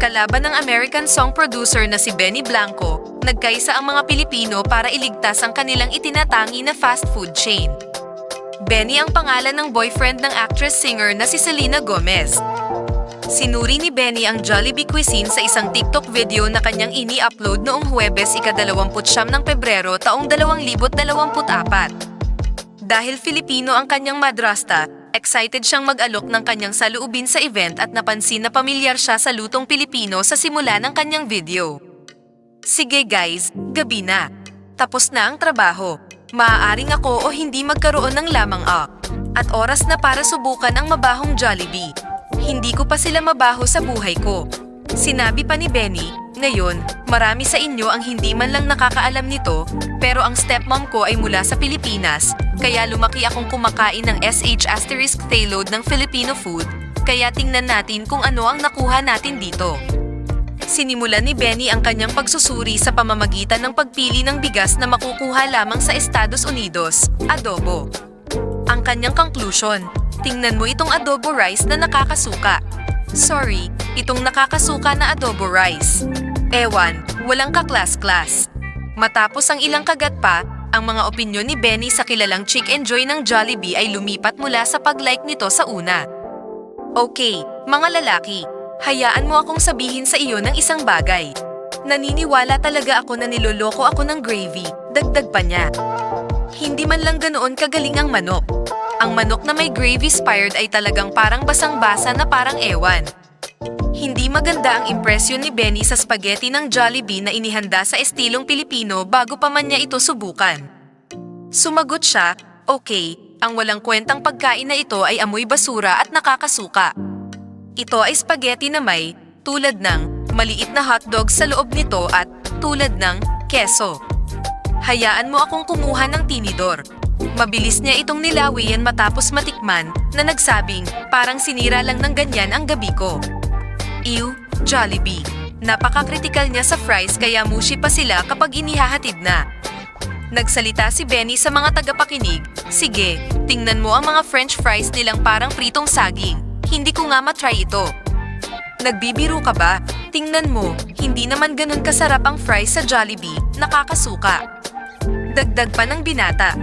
Kalaban ng American song producer na si Benny Blanco, nagkaisa ang mga Pilipino para iligtas ang kanilang itinatangi na fast food chain. Benny ang pangalan ng boyfriend ng actress-singer na si Selena Gomez. Sinuri ni Benny ang Jollibee cuisine sa isang TikTok video na kanyang ini-upload noong Huwebes ika-29 ng Pebrero taong 2024. Dahil Filipino ang kanyang madrasta, excited siyang mag-alok ng kanyang saloobin sa event at napansin na pamilyar siya sa lutong Pilipino sa simula ng kanyang video. Sige guys, gabi na. Tapos na ang trabaho. Maaaring ako o hindi magkaroon ng lamang at oras na para subukan ang mabahong Jollibee. Hindi ko pa sila mabaho sa buhay ko. Sinabi pa ni Benny, ngayon, marami sa inyo ang hindi man lang nakakaalam nito, pero ang stepmom ko ay mula sa Pilipinas, kaya lumaki akong kumakain ng sh* payload ng Filipino food, kaya tingnan natin kung ano ang nakuha natin dito. Sinimulan ni Benny ang kanyang pagsusuri sa pamamagitan ng pagpili ng bigas na makukuha lamang sa Estados Unidos, adobo. Ang kanyang conclusion, tingnan mo itong adobo rice na nakakasuka. Sorry, itong nakakasuka na adobo rice. Ewan, walang kaklas-klas. Matapos ang ilang kagat pa, ang mga opinyon ni Benny sa kilalang Chick and Joy ng Jollibee ay lumipat mula sa pag-like nito sa una. Okay, mga lalaki, hayaan mo akong sabihin sa iyo ng isang bagay. Naniniwala talaga ako na niloloko ako ng gravy, dagdag pa niya. Hindi man lang ganoon kagaling ang manok. Ang manok na may gravy-spired ay talagang parang basang-basa na parang ewan. Hindi maganda ang impresyon ni Benny sa spaghetti ng Jollibee na inihanda sa estilong Pilipino bago pa man niya ito subukan. Sumagot siya, okay, ang walang kwentang pagkain na ito ay amoy basura at nakakasuka. Ito ay spaghetti na may, tulad ng, maliit na hotdog sa loob nito at, tulad ng, keso. Hayaan mo akong kumuha ng tinidor. Mabilis niya itong nilawian matapos matikman na nagsabing parang sinira lang ng ganyan ang gabi ko. Ew, Jollibee. Napaka-critical niya sa fries kaya mushy pa sila kapag inihahatid na. Nagsalita si Benny sa mga tagapakinig, sige, tingnan mo ang mga french fries nilang parang pritong saging. Hindi ko nga matry ito. Nagbibiro ka ba? Tingnan mo, hindi naman ganun kasarap ang fries sa Jollibee, nakakasuka. Dagdag pa ng binata.